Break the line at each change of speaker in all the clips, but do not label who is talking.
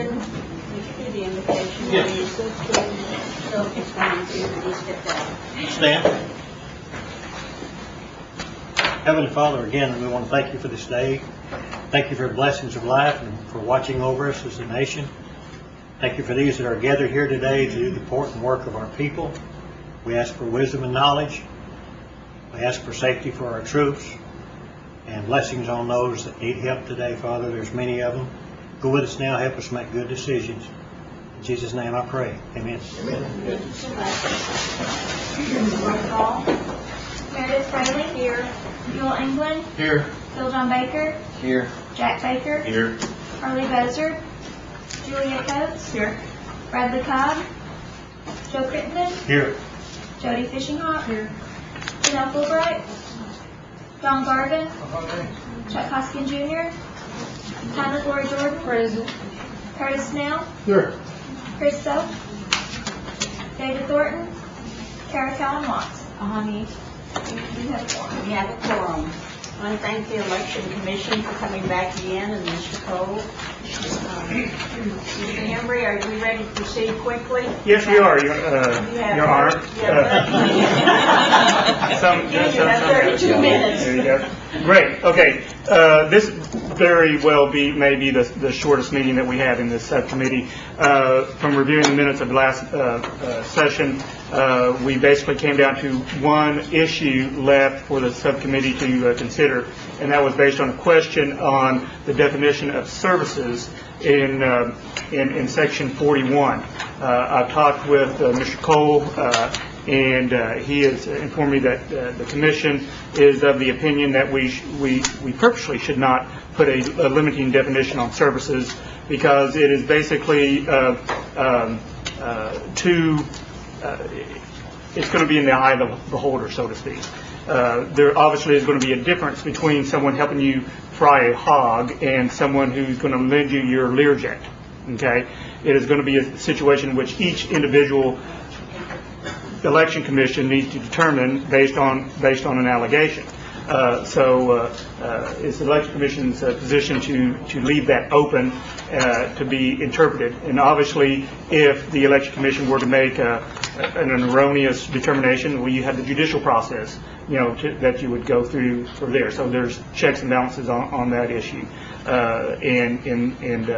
Brendan, would you do the invitation?
Yes.
So it's going to be stepped out.
Stand. Heavenly Father, again, we want to thank you for this day. Thank you for the blessings of life and for watching over us as a nation. Thank you for these that are gathered here today to do the important work of our people. We ask for wisdom and knowledge. We ask for safety for our troops and blessings on those that need help today, Father. There's many of them. Go with us now. Help us make good decisions. In Jesus' name I pray. Amen.
Thank you so much. Roll call.
Meredith Bradley.
Here.
Joel England.
Here.
Phil John Baker.
Here.
Jack Baker.
Here.
Harley Bozard. Julia Coates.
Here.
Bradley Cobb. Joe Crittenden.
Here.
Jody Fishinghawk. Here. Janelle Fulbright. Don Garvin. Chuck Hoskin Jr. Thomas Lori Jordan. Present. Curtis Snell.
Here.
Chris Soap. David Thornton. Kara Callan Watts. You have a quorum.
We have a quorum. I want to thank the Election Commission for coming back again, and Mr. Cole. Mr. Henry, are you ready to proceed quickly?
Yes, we are, Your Honor.
You have 32 minutes.
There you go. Great. Okay. This very well may be the shortest meeting that we have in this subcommittee. From reviewing the minutes of the last session, we basically came down to one issue left for the subcommittee to consider, and that was based on a question on the definition of services in Section 41. I've talked with Mr. Cole, and he has informed me that the Commission is of the opinion that we purposely should not put a limiting definition on services, because it is basically it's going to be in the eye of the beholder, so to speak. There obviously is going to be a difference between someone helping you fry a hog and someone who's going to lend you your Learjet. Okay, it is going to be a situation in which each individual election commission needs to determine based on an allegation. So it's the election commission's position to leave that open to be interpreted. And obviously, if the election commission were to make an erroneous determination, well, you have the judicial process, that you would go through for there. So there's checks and balances on that issue. And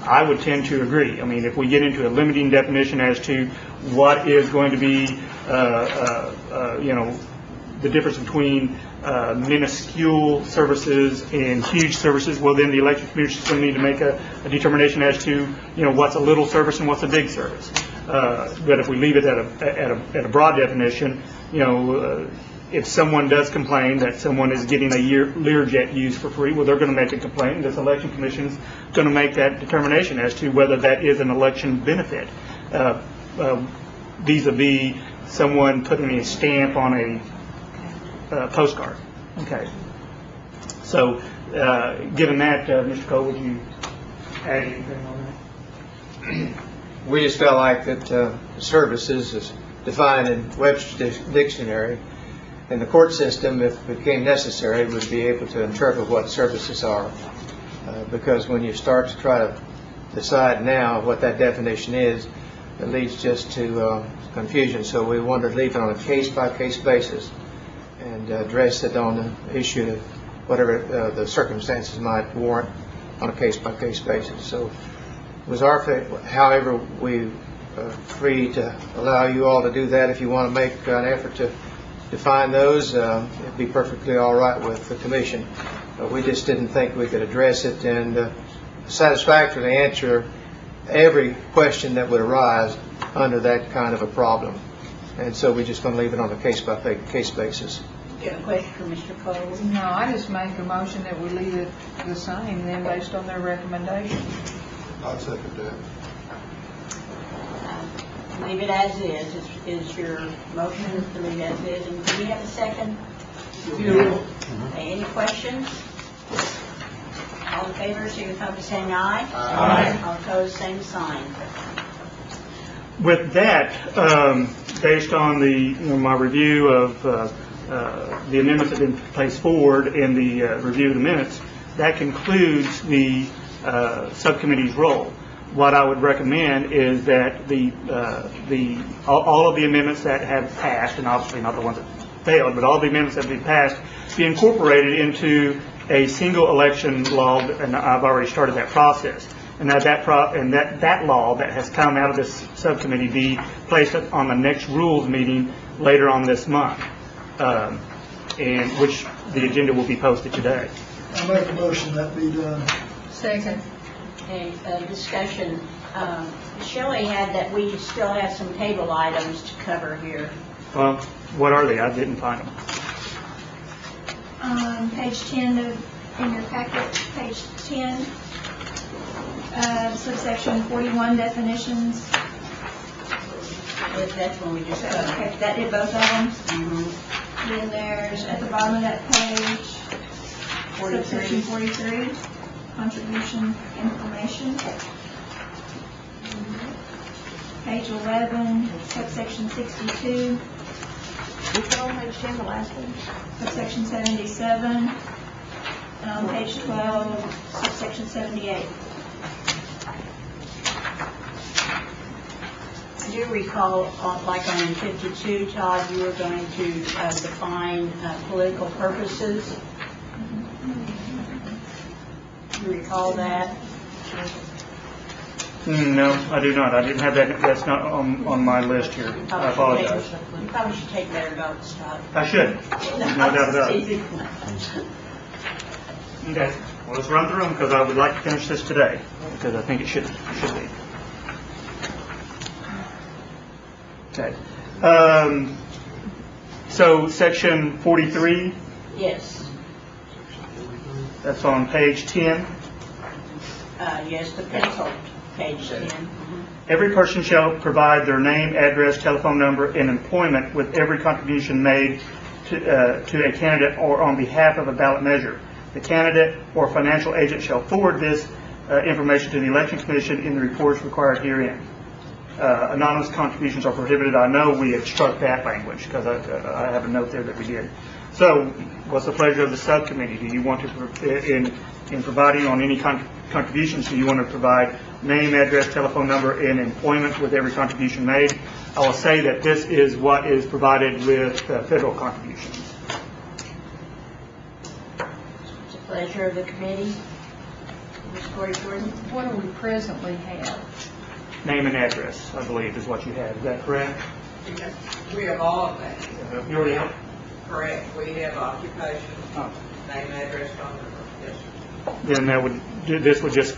I would tend to agree. I mean, if we get into a limiting definition as to what is going to be, the difference between minuscule services and huge services, well, then the election commission is going to need to make a determination as to, what's a little service and what's a big service. But if we leave it at a broad definition, if someone does complain that someone is getting a Learjet used for free, well, they're going to make a complaint, and this election commission is going to make that determination as to whether that is an election benefit, vis-a-vis someone putting a stamp on a postcard. Okay. So, given that, Mr. Cole, would you add anything on that?
We just felt like that services is defined in Webster's dictionary, and the court system, if it became necessary, would be able to interpret what services are. Because when you start to try to decide now what that definition is, it leads just to confusion. So we wanted to leave it on a case-by-case basis and address it on the issue of whatever the circumstances might warrant on a case-by-case basis. So it was our however, we are free to allow you all to do that. If you want to make an effort to define those, it'd be perfectly all right with the commission. We just didn't think we could address it and satisfactorily answer every question that would arise under that kind of a problem. And so we're just going to leave it on a case-by-case basis.
Do you have a question for Mr. Cole?
No, I just make a motion that we leave it the same then based on their recommendation.
I'll second that.
Leave it as is your motion to leave it as is. And do we have a second? Okay, any questions? All in favor, signify by saying aye.
Aye.
All opposed, same sign.
With that, based on my review of the amendments that have been placed forward and the review of the minutes, that concludes the subcommittee's role. what I would recommend is that all of the amendments that have passed, and obviously not the ones that failed, but all the amendments that have been passed, be incorporated into a single election law, and I've already started that process. And that law that has come out of this subcommittee be placed on the next rules meeting later on this month, and which the agenda will be posted today.
I make a motion that be done.
Second.
Okay, discussion. Shelley had that we still have some table items to cover here.
Well, what are they? I didn't find them.
Page 10 in your packet, page 10, subsection 41 definitions.
That's when we just covered.
Okay, that did both of them.
Mhm.
Then there's, at the bottom of that page, subsection 43, contribution information. Page 11, subsection 62.
Which one, page 10, the last one?
Subsection 77, and on page 12, subsection 78.
I do recall, like on 52, Todd, you were going to define political purposes. Do you recall that?
No, I do not. I didn't have that. That's not on my list here. I apologize.
You probably should take better notes, Todd.
I should. No doubt about it. Okay. Well, let's run through them because I would like to finish this today because I think it should be. Okay. So section 43,
Yes.
that's on page 10.
Yes, the pencil, page 10.
Every person shall provide their name, address, telephone number, and employment with every contribution made to a candidate or on behalf of a ballot measure. The candidate or financial agent shall forward this information to the Election Commission in the reports required herein. Anonymous contributions are prohibited. I know we had struck that language because I have a note there that we did. So what's the pleasure of the subcommittee? Do you want to, in providing on any contributions, do you want to provide name, address, telephone number, and employment with every contribution made? I will say that this is what is provided with federal contributions.
It's a pleasure of the committee. Ms. Corey Jordan?
What do we presently have?
Name and address, I believe, is what you have. Is that correct?
We have all of that.
You already have?
Correct. We have occupation,
Oh.
name, address, phone number. Yes, sir.
Then this would just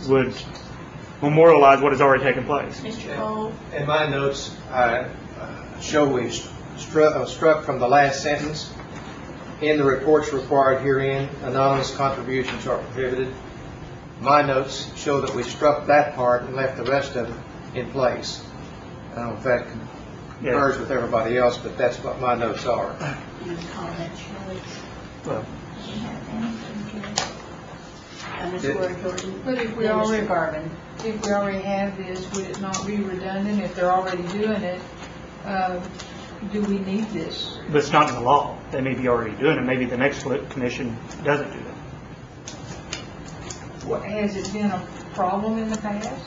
would memorialize what has already taken place.
Mr. Cole?
In my notes, I show we struck from the last sentence, in the reports required herein, anonymous contributions are prohibited. My notes show that we struck that part and left the rest of it in place. I don't know if that concurs with everybody else, but that's what my notes are.
You want to call that Shelley?
Well,
Ms. Corey Jordan?
But if we
Then Mr.
already-
Garvin?
If we already have this, would it not be redundant if they're already doing it? Do we need this?
but it's not in the law. They may be already doing it. Maybe the next commission doesn't do that.
Has it been a problem in the past?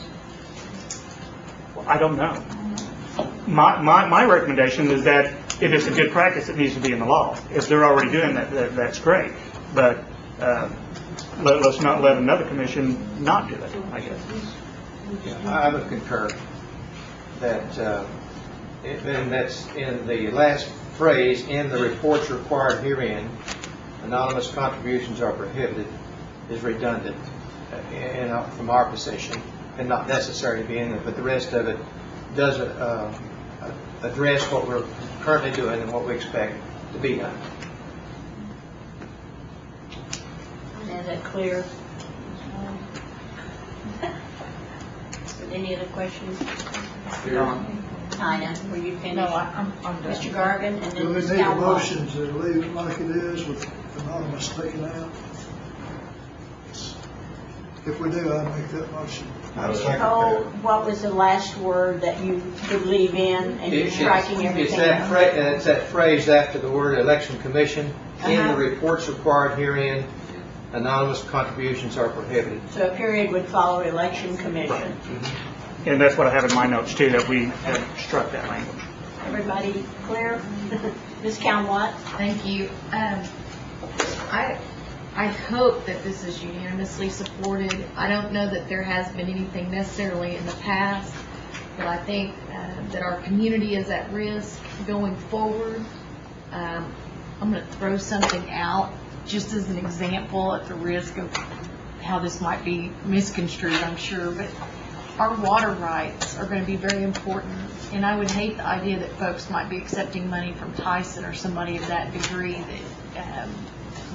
I don't know. My recommendation is that if it's a good practice, it needs to be in the law. If they're already doing that, that's great. But let's not let another commission not do it, I guess.
I would concur that, and that's in the last phrase, in the reports required herein, anonymous contributions are prohibited, is redundant from our position, and not necessary to be in it, but the rest of it does address what we're currently doing and what we expect to be done.
Is that clear? Any other questions? Tina, were you finished?
No, I'm done.
Mr. Garvin, and
Do
then
we
Ms.
need a
Calhoun.
motion to leave it like it is with anonymous taken out? If we do, I'll make that motion.
Mr. Cole, what was the last word that you would leave in, and you're striking everything out?
It's that phrase after the word election commission, in
Uh-huh.
the reports required herein, Anonymous contributions are prohibited.
So a period would follow election commission.
And that's what I have in my notes too, that we have struck that language.
Everybody clear? Ms. Calmwatt?
Thank you. I hope that this is unanimously supported. I don't know that there has been anything necessarily in the past, but I think that our community is at risk going forward. I'm going to throw something out just as an example at the risk of how this might be misconstrued, I'm sure, but our water rights are going to be very important, and I would hate the idea that folks might be accepting money from Tyson or somebody of that degree that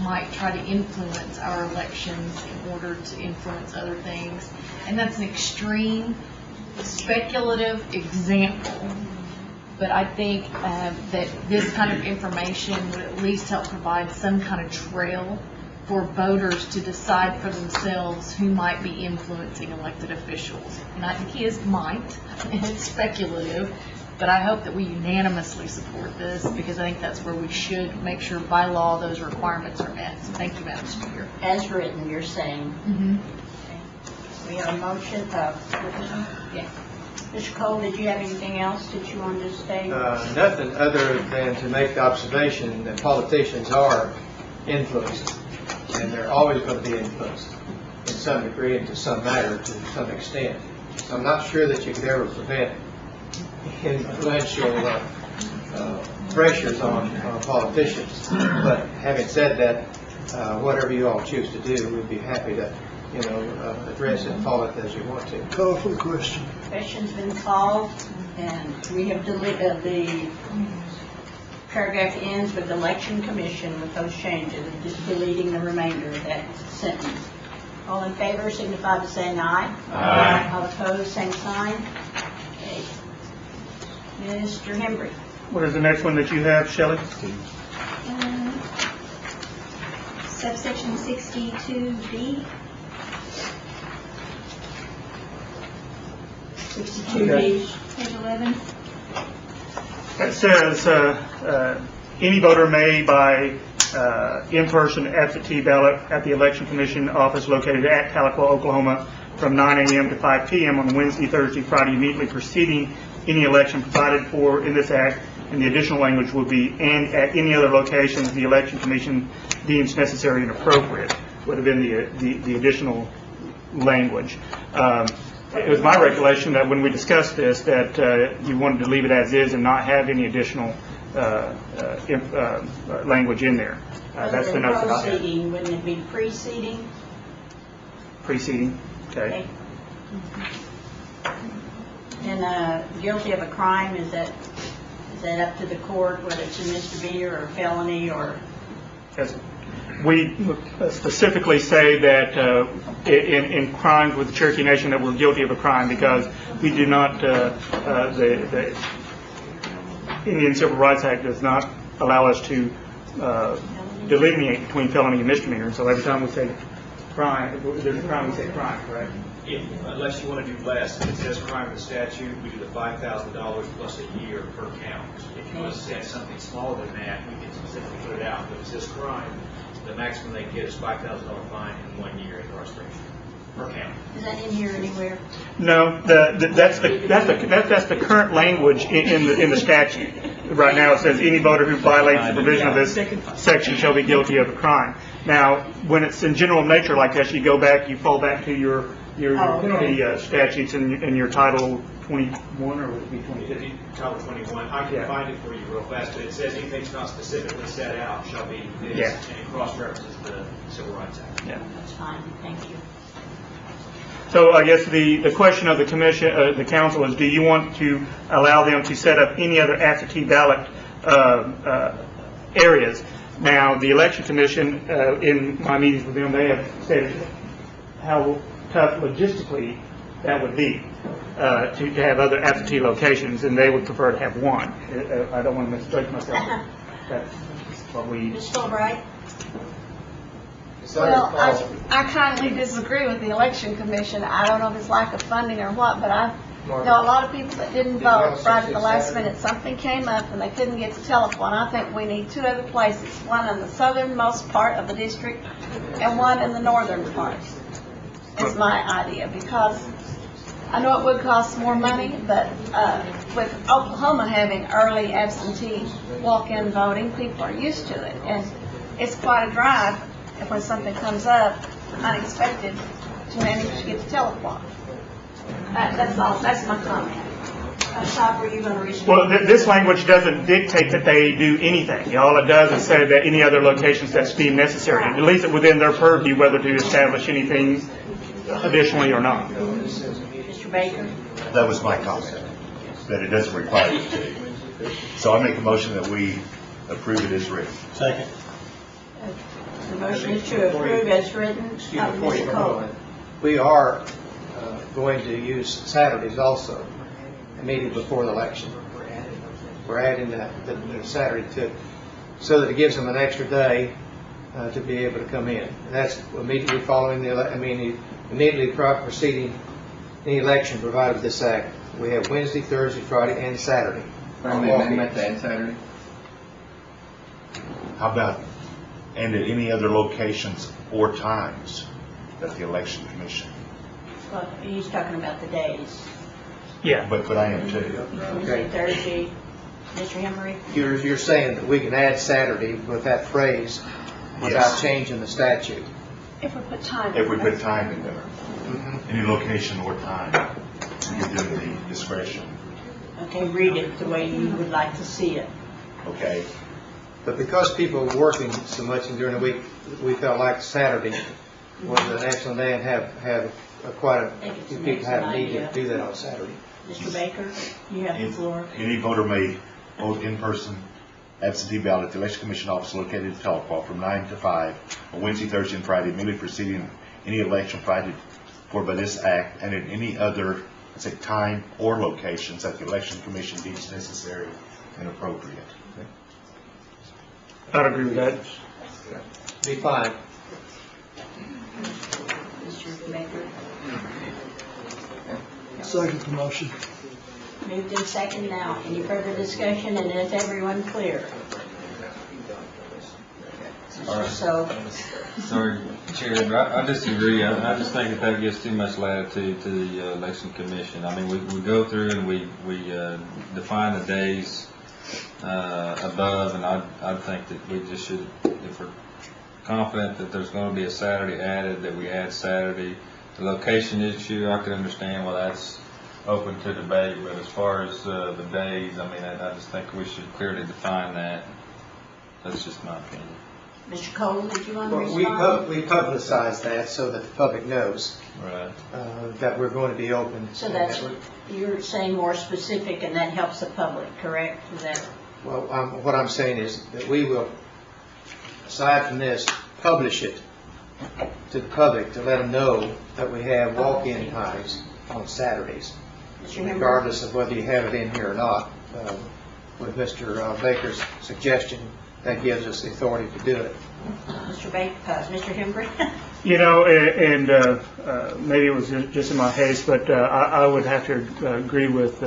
might try to influence our elections in order to influence other things. And that's an extreme, speculative example. But I think that this kind of information would at least help provide some kind of trail for voters to decide for themselves who might be influencing elected officials. And I think he is might, and it's speculative, but I hope that we unanimously support this, because I think that's where we should make sure by law those requirements are met. So thank you, Madam Speaker.
As written, you're saying.
Mm-hmm.
We have a motion of, yeah. Mr. Cole, did you have anything else that you wanted to state?
Nothing other than to make the observation that politicians are influenced, and they're always going to be influenced in some degree and to some matter, to some extent. So I'm not sure that you could ever prevent influential pressures on politicians. But having said that, whatever you all choose to do, we'd be happy to, address it and follow it as you want to.
Call for the question.
Question's been called, and we have deleted the paragraph ends with election commission with those changes, just deleting the remainder of that sentence. All in favor signify by saying aye. Aye. All opposed, same sign. Okay. Mr. Hembry.
What is the next one that you have, Shelley?
Subsection 62B.
62B.
Page 11.
It says, any voter may, by in-person absentee ballot at the Election Commission office located at Tahlequah, Oklahoma, from 9 a.m. to 5 p.m. on Wednesday, Thursday, Friday, immediately preceding any election provided for in this act, and the additional language would be, and at any other locations the Election Commission deems necessary and appropriate, would have been the additional language. It was my recollection that when we discussed this, that you wanted to leave it as is and not have any additional language in there. That's the notes that I have.
Proceeding, wouldn't it be preceding?
Preceding, okay.
And guilty of a crime, is that up to the court, whether it's a misdemeanor or felony or?
Yes. We specifically say that in crimes with the Cherokee Nation that we're guilty of a crime, because we do not, the Indian Civil Rights Act does not allow us to delineate between felony and misdemeanor. So every time we say crime, there's a crime, we say crime, correct?
Unless you want to do less, if it says crime in the statute, we do the $5,000 plus a year per count. If you want to say something smaller than that, we can specifically put it out. But if it says crime, the maximum they get is $5,000 fine and 1 year incarceration per count.
Is that in here anywhere?
No, that's the current language in the statute. Right now it says any voter who violates the provision of this section shall be guilty of a crime. Now, when it's in general nature like that, you fall back to your penalty statutes in your Title 21, or would it be 22?
Title 21. I can find it for you real fast, but it says anything that's not specifically set out shall be this, and it cross-references the Civil Rights Act.
Yeah.
That's fine, thank you.
So I guess the question of the commission, the council, is: do you want to allow them to set up any other absentee ballot areas? Now, the election commission, in my meetings with them, they have stated how tough logistically that would be to have other absentee locations, and they would prefer to have one. I don't want to misjudge myself. That's what we.
Ms. Fulbright?
Well, I kindly disagree with the election commission. I don't know if it's lack of funding or what, but
No, a lot of people that didn't vote right at the last minute, something came up and they couldn't get the telephone. I think we need two other places, one in the southernmost part of the district and one in the northern part. Is my idea, because I know it would cost more money, but with Oklahoma having early absentee walk-in voting, people are used to it, and it's quite a drive if when something comes up unexpected to manage to get the telephone. That's all. That's my comment.
Todd, were you going to respond?
Well, this language doesn't dictate that they do anything. All it does is say that any other locations that's deemed necessary. It leaves it within their purview whether to establish anything additionally or not.
Mr. Baker?
That was my comment, that it doesn't require you to. So I make a motion that we approve it as written.
Second.
The motion is to approve as written.
Before you
Mr.
go
Cole.
on, we are going to use Saturdays also, immediately before the election. We're adding the Saturday to, so that it gives them an extra day to be able to come in. And that's immediately following immediately preceding the election provided this act. We have Wednesday, Thursday, Friday, and Saturday.
Friendly amendment to add Saturday?
How about, and at any other locations or times that the election commission?
Well, he's talking about the days.
Yeah.
But I am too.
Wednesday, Thursday. Mr. Henry?
You're saying that we can add Saturday with that phrase without
Yes.
changing the statute.
If we put time.
If we put time in there, any location or time, to give them the discretion,
Okay, read it the way you would like to see it.
okay?
But because people were working so much during the week, we felt like Saturday was an excellent day and have quite a few people have a need to do that on Saturday.
Mr. Baker, you have the floor.
Any voter may vote in person, absentee ballot at the election commission office located at Tahlequah from 9 to 5 on Wednesday, Thursday, and Friday, immediately preceding any election provided for by this act, and at any other, let's say, time or locations that the election commission deems necessary and appropriate.
I'd agree with that.
Be fine.
Mr. Baker.
Second the motion.
Moved in second now. Any further discussion, and is everyone clear? So,
Sorry, Chair, but I disagree. I just think that gives too much latitude to the election commission. I mean, we go through and we define the days above, and I think that we just should, if we're confident that there's going to be a Saturday added, that we add Saturday. The location issue, I can understand why that's open to debate, but as far as the days, I mean, I just think we should clearly define that. That's just my opinion.
Mr. Cole, did you want to
Well,
respond?
we publicize that so that the public knows
Right.
that we're going to be open.
So that's, you're saying more specific, and that helps the public, correct? Is that?
Well, what I'm saying is that we will, aside from this, publish it to the public to let them know that we have walk-in times on Saturdays,
Mr. Henry?
regardless of whether you have it in here or not. With Mr. Baker's suggestion, that gives us the authority to do it.
Mr. Baker, Mr. Henry?
You know, and maybe it was just in my haste, but I would have to agree with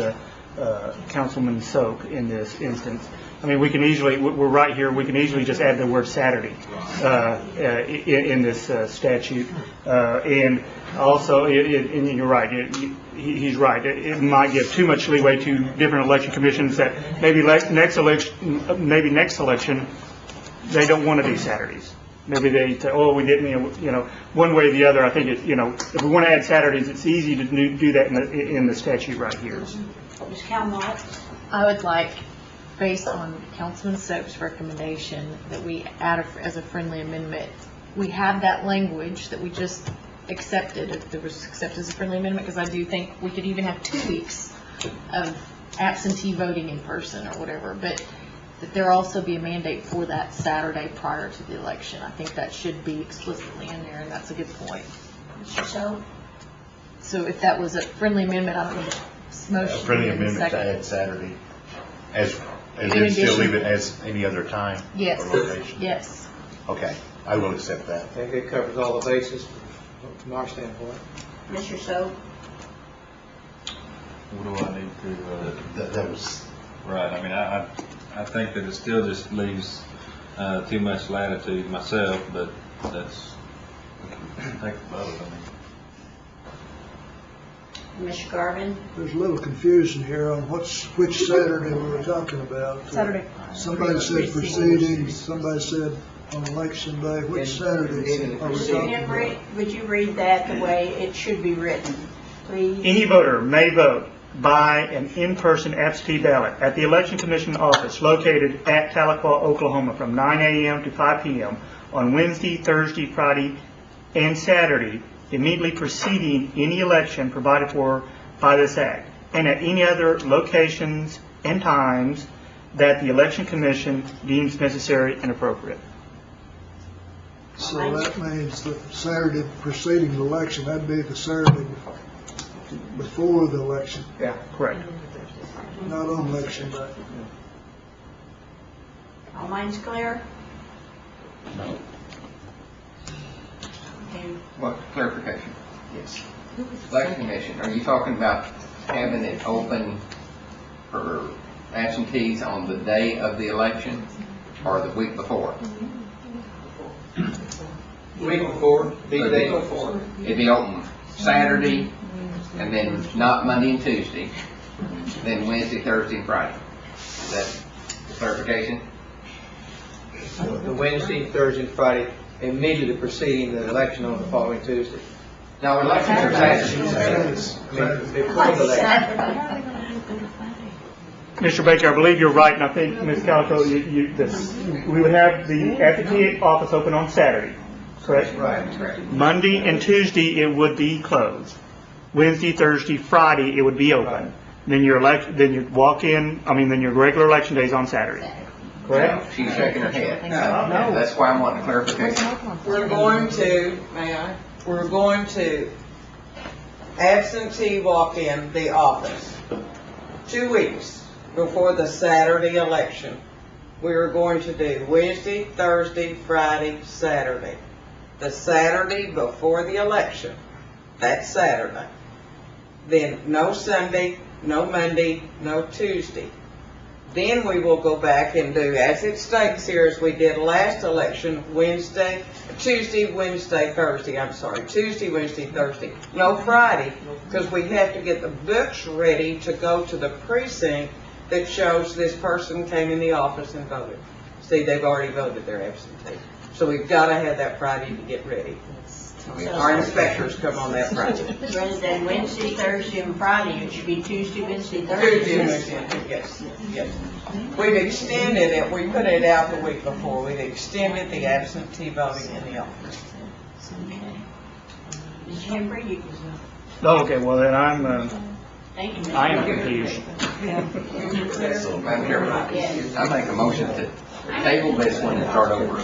Councilman Soak in this instance. I mean, we can easily, we're right here, we can easily just add the word Saturday in this statute. And also, and you're right, he's right. It might give too much leeway to different election commissions that maybe next election, they don't want to do Saturdays. Maybe they say, oh, we didn't, you know, one way or the other. I think if we want to add Saturdays, it's easy to do that in the statute right here.
Ms. Calmont?
I would like, based on Councilman Soap's recommendation, that we add as a friendly amendment, we have that language that we just accepted, if there was accepted as a friendly amendment, because I do think we could even have 2 weeks of absentee voting in person or whatever, but that there also be a mandate for that Saturday prior to the election. I think that should be explicitly in there, and that's a good point.
Mr. Soap?
So if that was a friendly amendment, I don't know the motion.
A friendly
in a
amendment to
second.
add Saturday, as
In
then still
addition-
leave it as any other time
Yes,
or location?
yes.
Okay, I will accept that.
I think it covers all the bases from our standpoint.
Mr. Soap?
what do I need to,
That was,
right, I mean, I think that it still just leaves, too much latitude myself, but that's, take a vote, I mean.
Mr. Garvin?
There's a little confusion here on which Saturday we were talking about.
Saturday.
Somebody said proceedings, somebody said on election day. Which Saturday are we talking about?
Would you read that the way it should be written, please?
Any voter may vote by an in-person absentee ballot at the Election Commission office located at Tahlequah, Oklahoma from 9 a.m. to 5 p.m. on Wednesday, Thursday, Friday, and Saturday, immediately preceding any election provided for by this act, and at any other locations and times that the Election Commission deems necessary and appropriate.
So that means the Saturday preceding the election, that'd be the Saturday before the election,
Yeah.
Correct.
not on election day.
All minds clear? Okay.
What, clarification? Yes. Election Commission, are you talking about having it open for absentees on the day of the election or the week before?
Week before,
The day before. It'd be open Saturday, and then not Monday and Tuesday, then Wednesday, Thursday, and Friday. Is that clarification?
the Wednesday, Thursday, and Friday, immediately preceding the election on the following Tuesday.
No, elections are Saturdays.
I mean, before the election.
Mr. Baker, I believe you're right, and I think, Ms. Calico, we would have the absentee office open on Saturday, correct?
Right.
Monday and Tuesday, it would be closed. Wednesday, Thursday, Friday, it would be open. Then your then your regular election days on Saturday, correct?
She's shaking her head. No. That's why I'm wanting clarification.
We're going to, may I? We're going to absentee walk in the office 2 weeks before the Saturday election. We are going to do Wednesday, Thursday, Friday, Saturday. The Saturday before the election, that's Saturday. Then no Sunday, no Monday, no Tuesday. Then we will go back and do, as it states here, as we did last election, Tuesday, Wednesday, Thursday. No Friday, because we have to get the books ready to go to the precinct that shows this person came in the office and voted. See, they've already voted, they're absentee. So we've got to have that Friday to get ready. Our inspectors come on that Friday.
Rather than Wednesday, Thursday, and Friday, it should be Tuesday, Wednesday, Thursday.
Tuesday, Wednesday, yes, yes. We've extended it, we put it out the week before, we've extended the absentee voting in the office.
Ms. Hembry, you can.
Okay, well then
Thank you, Ms.
I am
Hembry.
confused.
So, Madam Chairman, I make a motion to table this one and start over.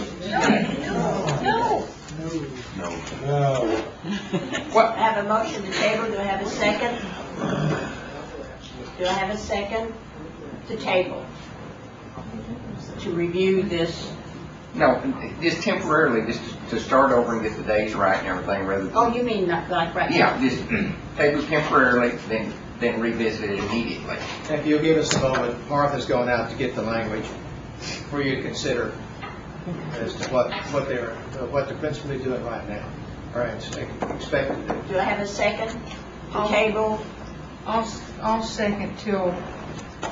I have a motion to table, do I have a second? Do I have a second to table? To review this,
No, just temporarily, just to start over and get the days right and everything rather than.
oh, you mean like right now?
Yeah, just table temporarily, then revisit it immediately.
If you'll give us a moment, Martha's going out to get the language for you to consider as to what they're principally doing right now, or expected to do.
Do I have a second to table?
I'll second till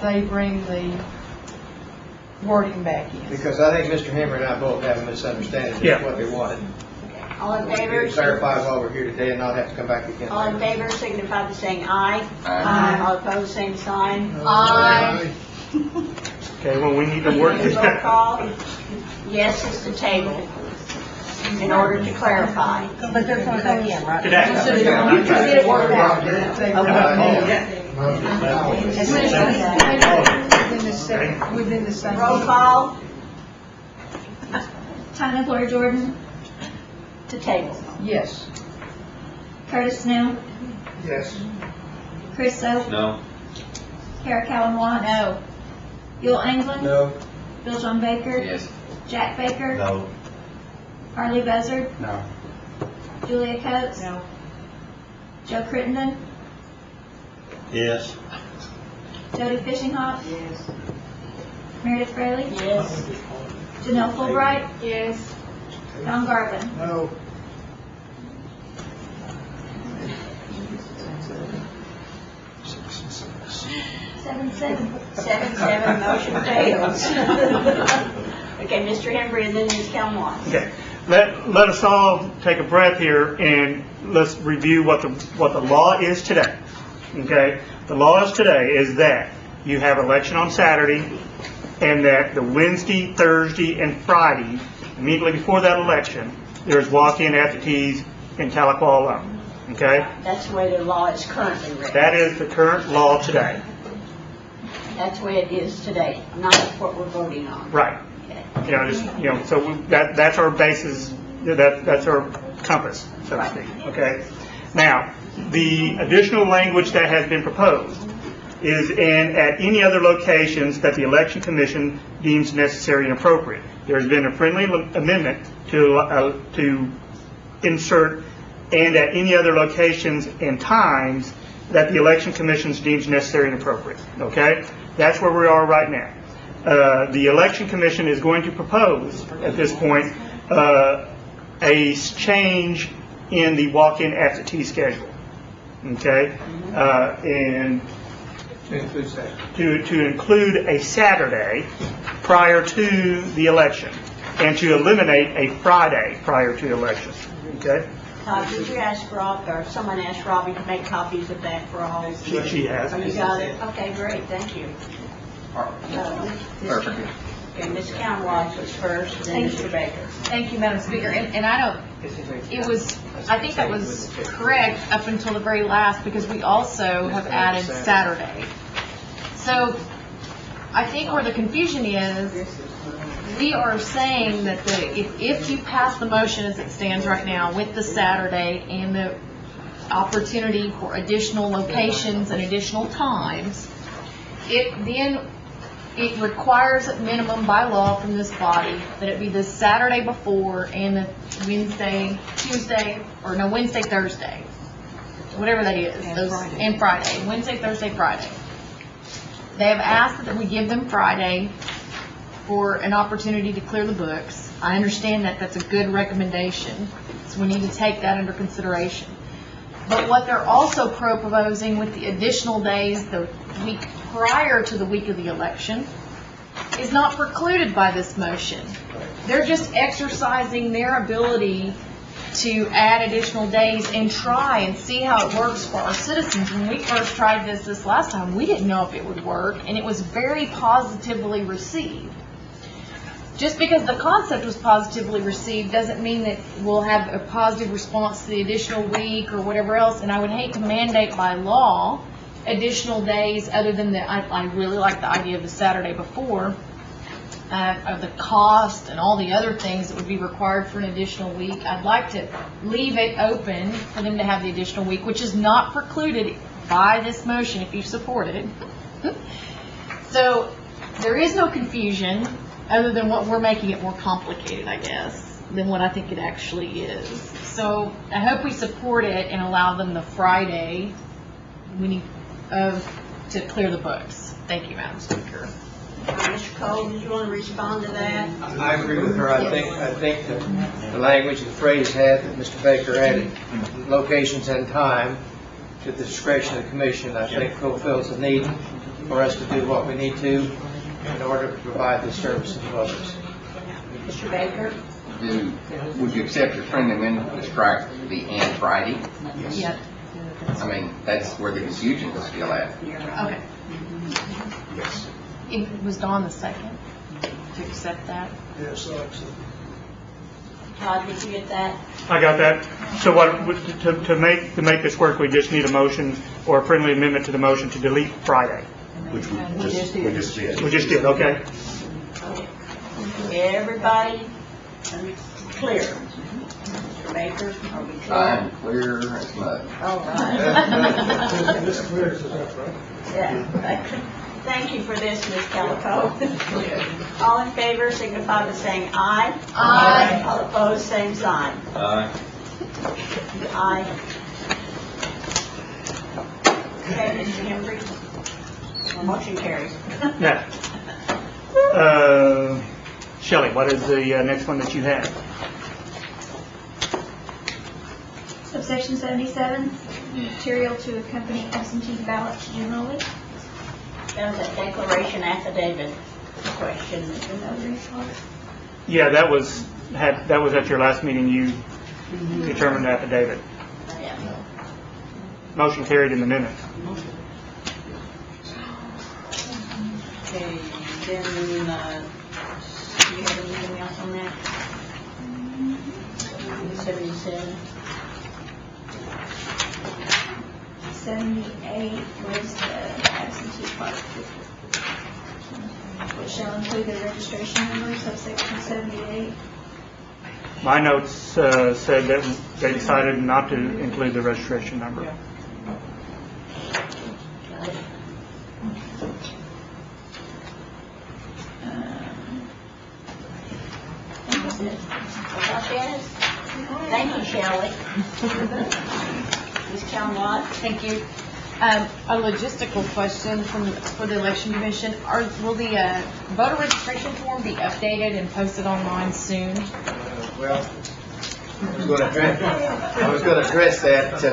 they bring the wording back in.
Because I think Mr. Henry and I both have a misunderstanding
Yeah.
of what they wanted.
All in
We
favor?
can clarify while we're here today and not have to come back again.
All in favor signify by saying aye.
Aye.
All opposed, same sign.
Aye.
Okay, well, we need to work this
Roll
out.
call. Yes is the table, in order to clarify.
But they're coming back in, right?
Today.
Get it worked out.
Within the same.
Roll call
Tina Gloria Jordan,
to table.
Yes.
Curtis Snell,
Yes.
Chris Soap,
No.
Kara Cowan Watts. No. Bill Anglin.
No.
Bill John Baker.
Yes.
Jack Baker.
no.
Harley Buzzard.
No.
Julia Coates.
No.
Joe Crittenden.
Yes.
Jody Fishinghoff?
Yes.
Meredith Braley?
Yes.
Janelle Fulbright?
Yes.
Don Garvin?
No.
Seven,
7-7, motion fails. Okay, Mr. Henry, and then Ms. Calhoun.
Okay, let us all take a breath here and let's review what the law is today. Okay, the law is today is that you have election on Saturday, and that the Wednesday, Thursday, and Friday, immediately before that election, there's walk-in absentees in Tahlequah alone. Okay,
That's the way the law is currently written.
that is the current law today.
That's the way it is today, not what we're voting on.
Right.
Okay.
So that's our basis, that's our compass, so to speak, okay? Now, the additional language that has been proposed is at any other locations that the Election Commission deems necessary and appropriate. There's been a friendly amendment to insert and at any other locations and times that the Election Commission deems necessary and appropriate, okay? That's where we are right now. The Election Commission is going to propose, at this point, a change in the walk-in absentee schedule, okay? And to include a Saturday prior to the election, and to eliminate a Friday prior to the election, okay?
Did you ask Rob, or someone asked Robbie to make copies of that for all?
She has.
Oh, you got it? Okay, great, thank you.
Perfect.
Okay, Ms. Countwise was first, then Mr. Baker.
Thank you, Madam Speaker. And I think that was correct up until the very last, because we also have added Saturday. So I think where the confusion is, we are saying that if you pass the motion as it stands right now with the Saturday and the opportunity for additional locations and additional times, it requires at minimum by law from this body that it be the Saturday before and the Wednesday, Thursday, whatever that is, and Friday, Wednesday, Thursday, Friday. They have asked that we give them Friday for an opportunity to clear the books. I understand that that's a good recommendation, so we need to take that under consideration. But what they're also proposing with the additional days the week prior to the week of the election is not precluded by this motion. They're just exercising their ability to add additional days and try and see how it works for our citizens. When we first tried this last time, we didn't know if it would work, and it was very positively received. Just because the concept was positively received doesn't mean that we'll have a positive response to the additional week or whatever else. And I would hate to mandate by law additional days other than I really like the idea of the Saturday before, of the cost and all the other things that would be required for an additional week. I'd like to leave it open for them to have the additional week, which is not precluded by this motion if you support it. So there is no confusion other than what we're making it more complicated, I guess, than what I think it actually is. So I hope we support it and allow them the Friday to clear the books. Thank you, Madam Speaker.
Mr. Cole, did you want to respond to that?
I agree with her. I think the language, the phrase that Mr. Baker added, locations and time, to the discretion of the commission, I think fulfills the need for us to do what we need to in order to provide this service to others.
Mr. Baker?
Would you accept your friendly amendment to strike the and Friday?
Yeah.
I mean, that's where the confusion is still at.
Okay.
Yes.
It was Dawn the second to accept that.
Yes, I accept.
Todd, did you get that?
I got that. So to make this work, we just need a motion or a friendly amendment to the motion to delete Friday.
Which we just did.
We just did, okay?
Everybody clear? Mr. Baker, are we clear?
I'm clear as mud.
All right.
This clears it up, right?
Yeah. Thank you for this, Ms. Calico. All in favor signify by saying aye.
Aye.
All opposed, same sign.
Aye.
Aye. Okay, Mr. Henry? Motion carries.
Yeah. Shelley, what is the next one that you have?
Subsection 77, material to accompany absentee ballots generally.
That was a declaration affidavit question.
Yeah, that was at your last meeting, you determined affidavit.
Yeah.
Motion carried in the minutes.
Okay, then, do you have anything else on that? 77.
78 was the absentee part, which shall include the registration number, subsection 78.
My notes said that they decided not to include the registration number.
Thank you, Shelley. Ms. Calmont?
Thank you. A logistical question for the election commission. Will the voter registration form be updated and posted online soon?
Well, I was going to address that.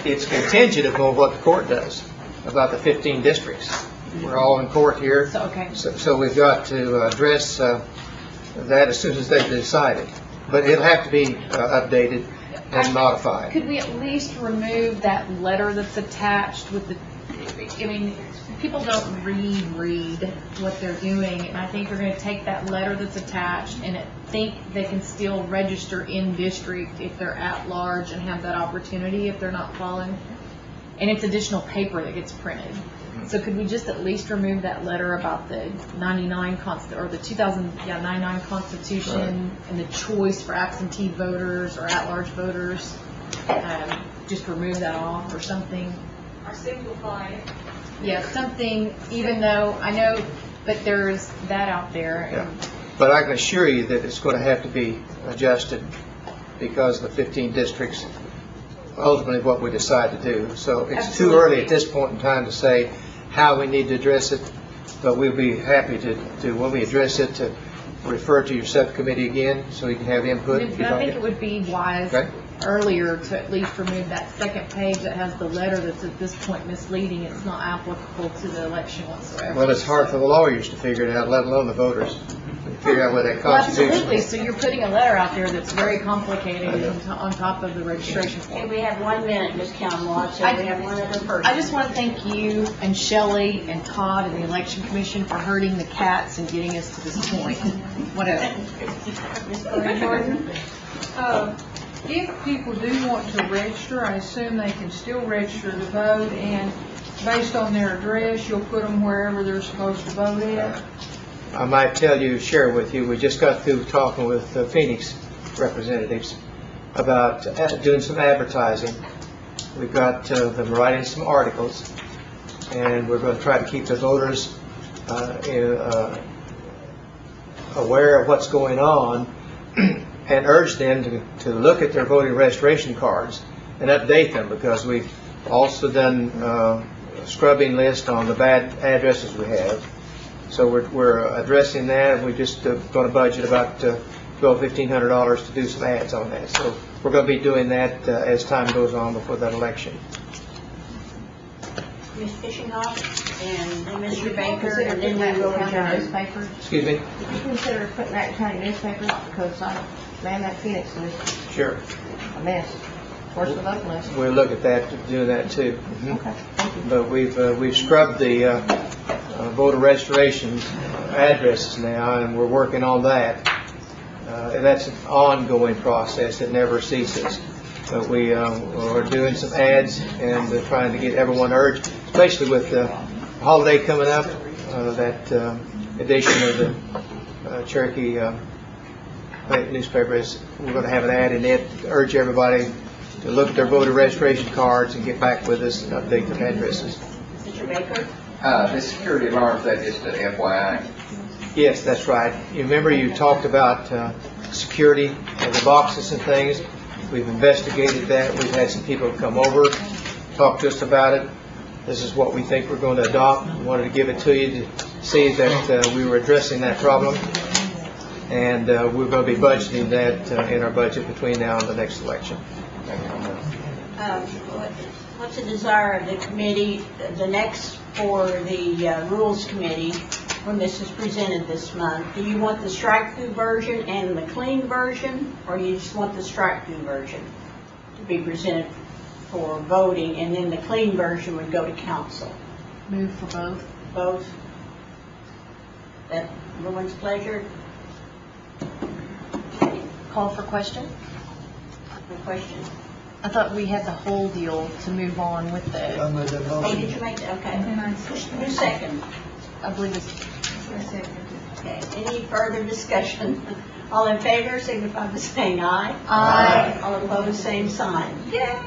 It's contingent upon what the court does about the 15 districts. We're all in court here. So we've got to address that as soon as they've decided. But it'll have to be updated and modified.
Could we at least remove that letter that's attached with the, I mean, people don't read what they're doing, and I think we're going to take that letter that's attached and think they can still register in district if they're at large and have that opportunity if they're not following. And it's additional paper that gets printed. So could we just at least remove that letter about the 99 or the 2099 Constitution and the choice for absentee voters or at-large voters? Just remove that off or something.
Or simplify it.
Yeah, something. Even though I know, but there's that out there.
Yeah. But I can assure you that it's going to have to be adjusted because the 15 districts ultimately what we decide to do. So it's too early at this point in time to say how we need to address it, but we'll be happy to when we address it, to refer to your subcommittee again so you can have input.
But I think it would be wise earlier to at least remove that second page that has the letter that's at this point misleading. It's not applicable to the election whatsoever.
Well, it's hard for the lawyers to figure it out, let alone the voters. Figure out what that Constitution.
Absolutely. So you're putting a letter out there that's very complicated on top of the registration form.
Okay, we have 1 minute, Ms. Calmont, so we have one other person.
I just want to thank you and Shelley and Todd and the Election Commission for herding the cats and getting us to this point. Whatever.
Ms. Jordan?
If people do want to register, I assume they can still register to vote, and based on their address, you'll put them wherever they're supposed to vote at?
I might share with you, we just got through talking with Phoenix representatives about doing some advertising. We've got them writing some articles, and we're going to try to keep the voters aware of what's going on and urge them to look at their voting registration cards and update them, because we've also done a scrubbing list on the bad addresses we have. So we're addressing that, and we're just going to budget about $1,500 to do some ads on that. So we're going to be doing that as time goes on before that election.
Ms. Fishingoff and Mr. Baker, and then we will adjourn.
Excuse me?
Would you consider putting that in county newspapers, because I ran that Phoenix list,
Sure.
a mess. Worse than that list.
We'll look at that, doing that too.
Okay, thank you.
But we've scrubbed the voter registration addresses now, and we're working on that. And that's an ongoing process that never ceases. But we are doing some ads and trying to get everyone urged, especially with the holiday coming up, that edition of the Cherokee newspaper is, we're going to have an ad in it to urge everybody to look at their voter registration cards and get back with us and update their addresses.
Mr. Baker?
The security alarms, that just an FYI.
Yes, that's right. You remember you talked about security of the boxes and things. We've investigated that. We've had some people come over, talk to us about it. This is what we think we're going to adopt. We wanted to give it to you to see that we were addressing that problem. And we're going to be budgeting that in our budget between now and the next election.
What's the desire of the committee, the next for the Rules Committee, when this is presented this month? Do you want the strike-through version and the clean version, or you just want the strike-through version to be presented for voting, and then the clean version would go to council?
Move for both.
Both? That everyone's pleasure?
Call for question?
No question?
I thought we had the whole deal to move on with
I
the,
made that
Oh,
motion.
did you make that? Okay. Who's second?
I believe it's,
Okay, any further discussion? All in favor, signify by saying aye.
Aye.
All opposed, same sign. Yay! Are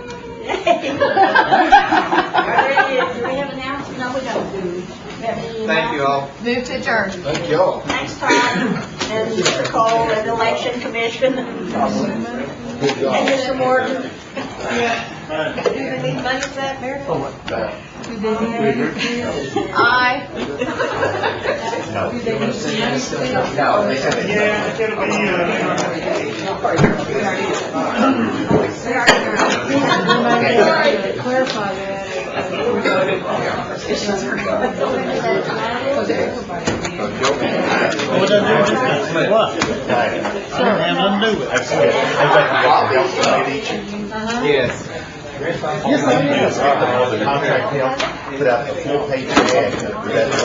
there any, do we have announcements? No, we don't. Do we have any
Thank you all.
move to adjourn.
Thank you all.
Thanks, Tom, and Mr. Cole, and the Election Commission, and Mr. Morgan.
Do they need money for that, Meredith? Aye.
No, they said
Yeah, it's gonna be,
Clarify that.
What did I do with this? What? I didn't have nothing to do with it.
Yes.
The contract, put out a full page ad for that letter.